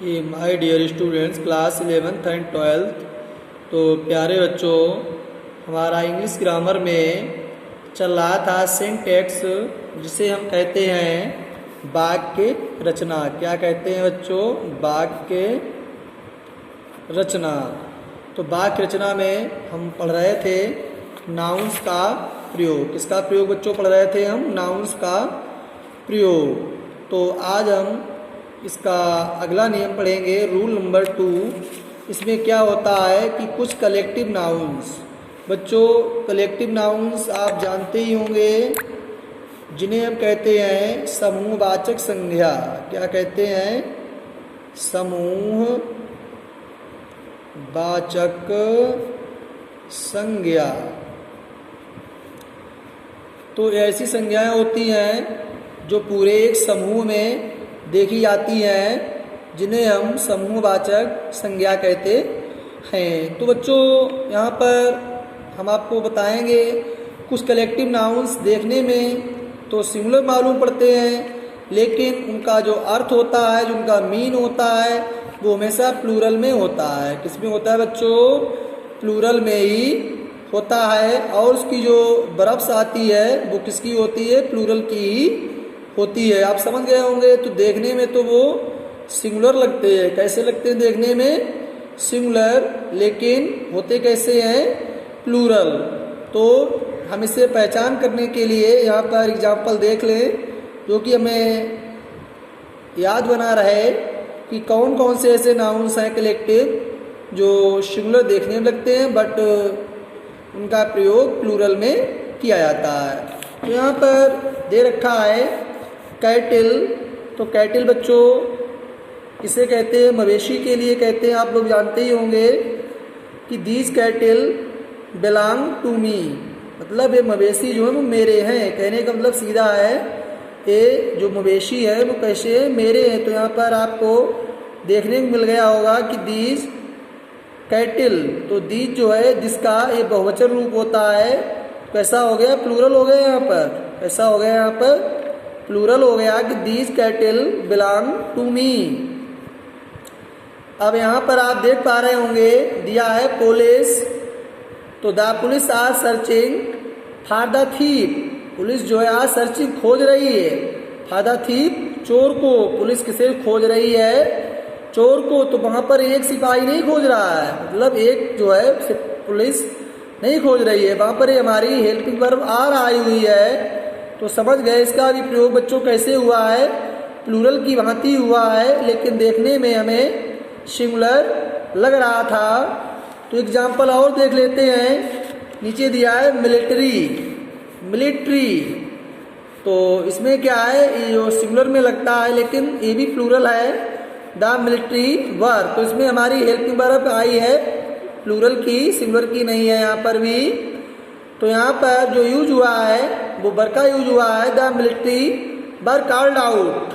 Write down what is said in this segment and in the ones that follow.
कि my dear students class 11th and 12th। तो प्यारे बच्चों, हमारा इंग्लिश ग्रामर में चल रहा था सिंटैक्स, जिसे हम कहते हैं वाक्य रचना। क्या कहते हैं बच्चों? वाक्य रचना। तो वाक्य रचना में हम पढ़ रहे थे नाउन्स का प्रयोग। किसका प्रयोग बच्चों पढ़ रहे थे हम? नाउन्स का प्रयोग। तो आज हम इसका अगला नियम पढ़ेंगे, रूल नंबर 2। इसमें क्या होता है कि कुछ कलेक्टिव नाउन्स, बच्चों कलेक्टिव नाउन्स आप जानते ही होंगे, जिन्हें हम कहते हैं समूहवाचक संज्ञा। क्या कहते हैं? समूहवाचक संज्ञा। तो ऐसी संज्ञाएं होती हैं जो पूरे एक समूह में देखी जाती हैं, जिन्हें हम समूहवाचक संज्ञा कहते हैं। तो बच्चों यहाँ पर हम आपको बताएंगे कुछ कलेक्टिव नाउन्स देखने में तो सिंगुलर मालूम पड़ते हैं, लेकिन उनका जो अर्थ होता है, जो उनका मीन होता है, वो हमेशा प्लूरल में होता है। किस में होता है बच्चों? प्लूरल में ही होता है। और उसकी जो बरब्स आती है वो किसकी होती है? प्लूरल की ही होती है। आप समझ गए होंगे। तो देखने में तो वो सिंगुलर लगते हैं। कैसे लगते हैं देखने में? सिंगुलर, लेकिन होते कैसे हैं? प्लूरल। तो हम इसे पहचान करने के लिए यहाँ पर एग्जाम्पल देख लें, जो कि हमें याद बना रहे कि कौन कौन से ऐसे नाउन्स हैं कलेक्टिव जो सिंगुलर देखने में लगते हैं, बट उनका प्रयोग प्लूरल में किया जाता है। तो यहाँ पर दे रखा है कैटिल। तो कैटिल बच्चों इसे कहते हैं मवेशी के लिए कहते हैं। आप लोग जानते ही होंगे कि these cattle belong to me, मतलब ये मवेशी जो है वो मेरे हैं। कहने का मतलब सीधा है, ये जो मवेशी है वो कैसे है? मेरे हैं। तो यहाँ पर आपको देखने को मिल गया होगा कि दीज कैटिल। तो दीज जो है जिसका ये बहुवचन रूप होता है, कैसा हो गया? प्लूरल हो गया। यहाँ पर कैसा हो गया? यहाँ पर प्लूरल हो गया कि these cattle belong to me. अब यहाँ पर आप देख पा रहे होंगे दिया है पुलिस। तो the police are searching for the thief. Police जो है आज सर्चिंग खोज रही है फॉर द थीप, चोर को। पुलिस किसे खोज रही है? चोर को। तो वहां पर एक सिपाही नहीं खोज रहा है, मतलब एक जो है पुलिस नहीं खोज रही है, वहां पर हमारी हेल्पिंग वर्ब आर आई हुई है। तो समझ गए इसका भी प्रयोग बच्चों कैसे हुआ है? प्लूरल की भांति हुआ है, लेकिन देखने में हमें सिंगुलर लग रहा था। तो एग्जाम्पल और देख लेते हैं। नीचे दिया है मिलिट्री। मिलिट्री तो इसमें क्या है? ये जो सिंगुलर में लगता है, लेकिन ये भी प्लूरल है, द मिलिट्री वर। तो इसमें हमारी हेल्पिंग वर्ब आई है प्लूरल की, सिंगुलर की नहीं है यहाँ पर भी। तो यहाँ पर जो यूज हुआ है वो वर का यूज हुआ है। The military were called out,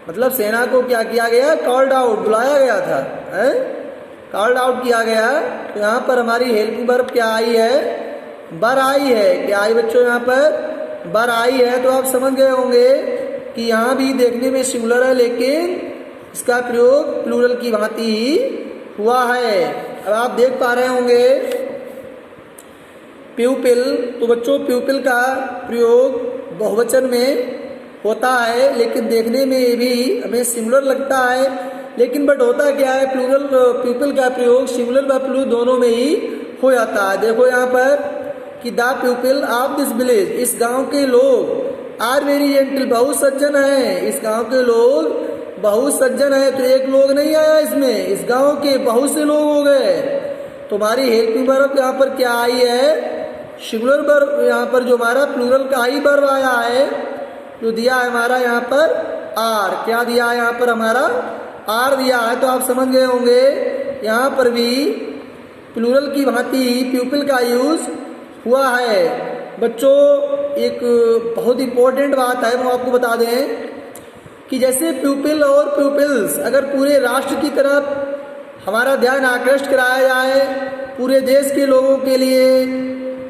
मतलब सेना को क्या किया गया? कॉल्ड आउट, बुलाया गया था, कॉल्ड आउट किया गया। तो यहाँ पर हमारी हेल्पिंग वर्ब क्या आई है? वर आई है। क्या आई बच्चों? यहाँ पर वर आई है। तो आप समझ गए होंगे कि यहाँ भी देखने में सिंगुलर है, लेकिन इसका प्रयोग प्लूरल की भांति ही हुआ है। अब आप देख पा रहे होंगे प्यूपिल। तो बच्चों प्यूपिल का प्रयोग बहुवचन में होता है, लेकिन देखने में ये भी हमें सिंगुलर लगता है, लेकिन बट होता क्या है? प्लूरल प्यूपिल का प्रयोग सिंगुलर व प्लूरल दोनों में ही हो जाता है। देखो यहाँ पर कि the people of this village, इस गांव के लोग, आर वेरी जेंटल, बहुत सज्जन है। इस गांव के लोग बहुत सज्जन है। तो एक लोग नहीं आया इसमें, इस गांव के बहुत से लोग हो गए। तुम्हारी हेल्पिंग वर्ब यहाँ पर क्या आई है? Singular verb. यहाँ पर जो हमारा प्लूरल का ही वर्ब आया है, जो दिया है हमारा यहाँ पर आर। क्या दिया है यहाँ पर? हमारा आर दिया है। तो आप समझ गए होंगे यहाँ पर भी प्लूरल की भांति प्यूपिल का यूज हुआ है। बच्चों एक बहुत इंपॉर्टेंट बात है, वो आपको बता दें कि जैसे प्यूपिल और प्यूपिल्स अगर पूरे राष्ट्र की तरफ हमारा ध्यान आकृष्ट कराया जाए, पूरे देश के लोगों के लिए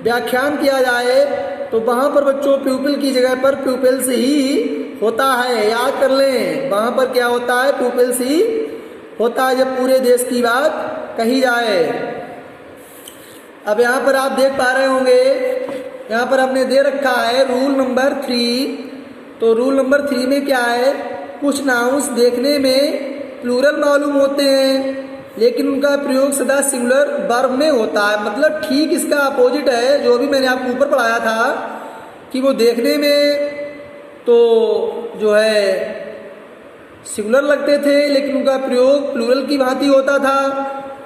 व्याख्यान किया जाए, तो वहाँ पर बच्चों प्यूपिल की जगह पर प्यूपिल्स ही होता है, याद कर लें, वहाँ पर क्या होता है, पीपल्स ही होता है जब पूरे देश की बात कही जाए। अब यहाँ पर आप देख पा रहे होंगे, यहाँ पर हमने दे रखा है रूल नंबर 3। तो रूल नंबर 3 में क्या है, कुछ नाउन्स देखने में प्लूरल मालूम होते हैं लेकिन उनका प्रयोग सदा सिंगुलर वर्ब में होता है। मतलब ठीक इसका अपोजिट है जो भी मैंने आपको ऊपर पढ़ाया था कि वो देखने में तो जो है सिंगुलर लगते थे लेकिन उनका प्रयोग प्लूरल की भांति होता था।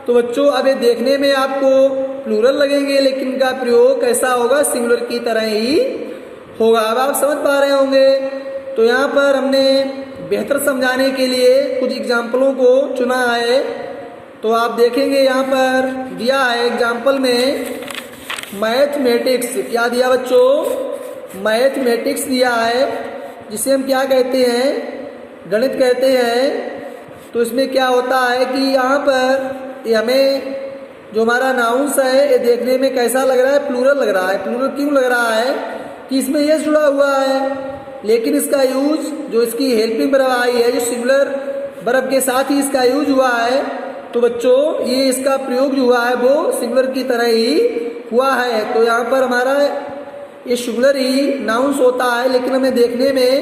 तो बच्चों अब ये देखने में आपको प्लूरल लगेंगे लेकिन इनका प्रयोग कैसा होगा, सिंगुलर की तरह ही होगा। अब आप समझ पा रहे होंगे। तो यहाँ पर हमने बेहतर समझाने के लिए कुछ एग्जाम्पलों को चुना है। तो आप देखेंगे यहाँ पर दिया है एग्जाम्पल में मैथमेटिक्स। क्या दिया बच्चों, मैथमेटिक्स दिया है जिसे हम क्या कहते हैं, गणित कहते हैं। तो इसमें क्या होता है कि यहाँ पर ये हमें जो हमारा नाउंस है ये देखने में कैसा लग रहा है, प्लूरल लग रहा है। प्लूरल क्यों लग रहा है कि इसमें यस जुड़ा हुआ है लेकिन इसका यूज जो इसकी हेल्पिंग वर्ब आई है जो सिंगुलर वर्ब के साथ ही इसका यूज हुआ है। तो बच्चों ये इसका प्रयोग जो हुआ है वो सिंगुलर की तरह ही हुआ है। तो यहाँ पर हमारा ये सिंगुलर ही नाउंस होता है लेकिन हमें देखने में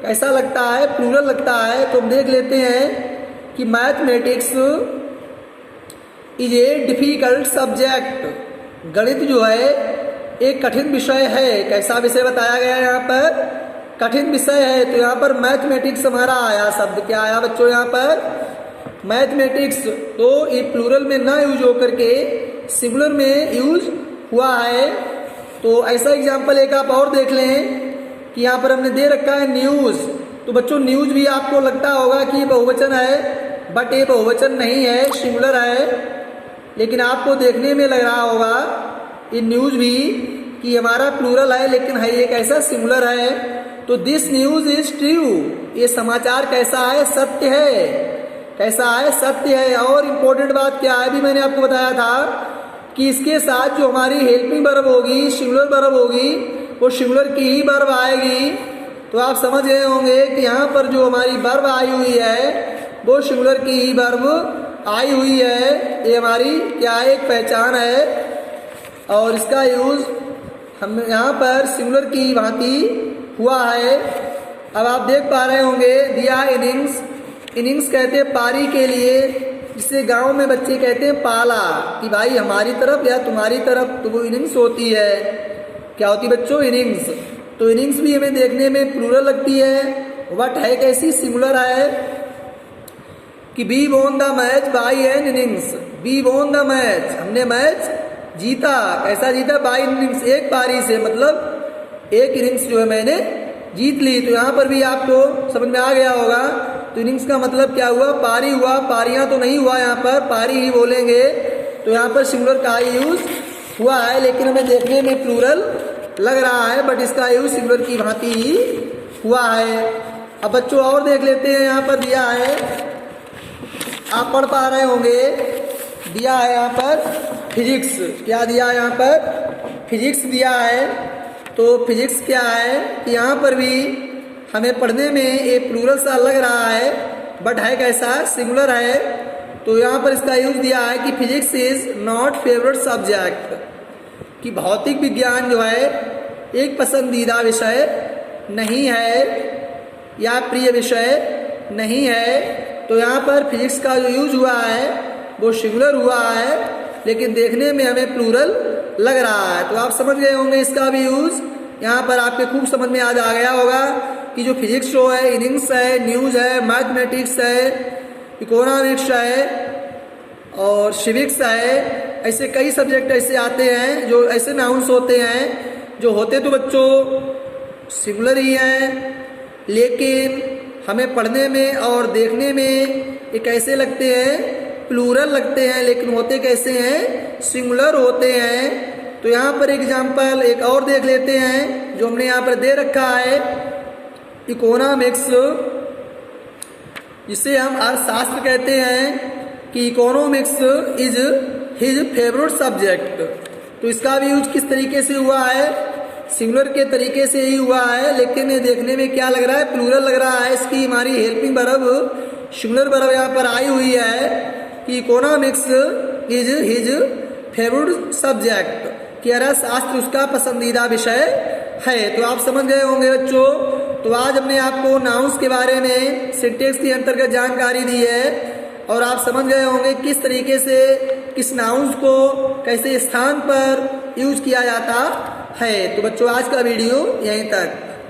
कैसा लगता है, प्लूरल लगता है। तो हम देख लेते हैं कि mathematics is a difficult subject. गणित जो है एक कठिन विषय है। कैसा विषय बताया गया है यहाँ पर, कठिन विषय है। तो यहाँ पर मैथमेटिक्स हमारा आया शब्द, क्या आया बच्चों यहाँ पर, मैथमेटिक्स। तो ये प्लूरल में ना यूज होकर के सिंगुलर में यूज हुआ है। तो ऐसा एग्जाम्पल एक आप और देख लें कि यहाँ पर हमने दे रखा है न्यूज़। तो बच्चों न्यूज़ भी आपको लगता होगा कि बहुवचन है, बट ये बहुवचन नहीं है, सिंगुलर है। लेकिन आपको देखने में लग रहा होगा ये न्यूज़ भी कि हमारा प्लूरल है लेकिन है ये कैसा, सिंगुलर है। तो दिस न्यूज़ इज ट्रू, ये समाचार कैसा है, सत्य है। कैसा है, सत्य है। और इम्पोर्टेंट बात क्या है, अभी मैंने आपको बताया था कि इसके साथ जो हमारी हेल्पिंग वर्ब होगी, सिंगुलर वर्ब होगी, वो सिंगुलर की ही वर्ब आएगी। तो आप समझ गए होंगे कि यहाँ पर जो हमारी वर्ब आई हुई है वो सिंगुलर की ही वर्ब आई हुई है। ये हमारी क्या है, एक पहचान है और इसका यूज हम यहाँ पर सिंगुलर की भांति हुआ है। अब आप देख पा रहे होंगे दिया इनिंग्स। इनिंग्स कहते हैं पारी के लिए, जिसे गांव में बच्चे कहते हैं पाला, कि भाई हमारी तरफ या तुम्हारी तरफ, तो वो इनिंग्स होती है। क्या होती है बच्चों, इनिंग्स। तो इनिंग्स भी हमें देखने में प्लूरल लगती है, बट है कैसी, सिंगुलर है कि we won the match by an innings. We won the match, हमने मैच जीता। कैसा जीता, बाई इनिंग्स, एक पारी से, मतलब एक इनिंग्स जो है मैंने जीत ली। तो यहाँ पर भी आपको समझ में आ गया होगा। तो इनिंग्स का मतलब क्या हुआ, पारी हुआ। पारियां तो नहीं हुआ, यहाँ पर पारी ही बोलेंगे। तो यहाँ पर सिंगुलर का ही यूज हुआ है लेकिन हमें देखने में प्लूरल लग रहा है, बट इसका यूज सिंगुलर की भांति ही हुआ है। अब बच्चों और देख लेते हैं, यहाँ पर दिया है, आप पढ़ पा रहे होंगे, दिया है यहाँ पर फिजिक्स। क्या दिया है यहाँ पर, फिजिक्स दिया है। तो फिजिक्स क्या है कि यहाँ पर भी हमें पढ़ने में ये प्लूरल सा लग रहा है, बट है कैसा, सिंगुलर है। तो यहाँ पर इसका यूज दिया है कि physics is not favourite subject, कि भौतिक विज्ञान जो है एक पसंदीदा विषय नहीं है या प्रिय विषय नहीं है। तो यहाँ पर फिजिक्स का जो यूज हुआ है वो सिंगुलर हुआ है लेकिन देखने में हमें प्लूरल लग रहा है। तो आप समझ गए होंगे इसका भी यूज यहाँ पर आपके खूब समझ में आज आ गया होगा कि जो फिजिक्स जो है, इनिंग्स है, न्यूज़ है, मैथमेटिक्स है, इकोनॉमिक्स है और सिविक्स है, ऐसे कई सब्जेक्ट ऐसे आते हैं जो ऐसे नाउंस होते हैं जो होते तो बच्चों सिंगुलर ही हैं लेकिन हमें पढ़ने में और देखने में ये कैसे लगते हैं, प्लूरल लगते हैं, लेकिन होते कैसे हैं, सिंगुलर होते हैं। तो यहाँ पर एग्जाम्पल एक और देख लेते हैं जो हमने यहाँ पर दे रखा है, इकोनॉमिक्स, जिसे हम अर्थशास्त्र कहते हैं कि economics is his favourite subject. तो इसका भी यूज किस तरीके से हुआ है, सिंगुलर के तरीके से ही हुआ है, लेकिन ये देखने में क्या लग रहा है, प्लूरल लग रहा है। इसकी हमारी हेल्पिंग वर्ब सिंगुलर वर्ब यहाँ पर आई हुई है कि economics is his favourite subject, कि अर्थशास्त्र उसका पसंदीदा विषय है। तो आप समझ गए होंगे बच्चों। तो आज हमने आपको नाउंस के बारे में सिंटेक्स के अंतर्गत जानकारी दी है और आप समझ गए होंगे किस तरीके से किस नाउंस को कैसे स्थान पर यूज किया जाता है। तो बच्चों आज का वीडियो यहीं तक।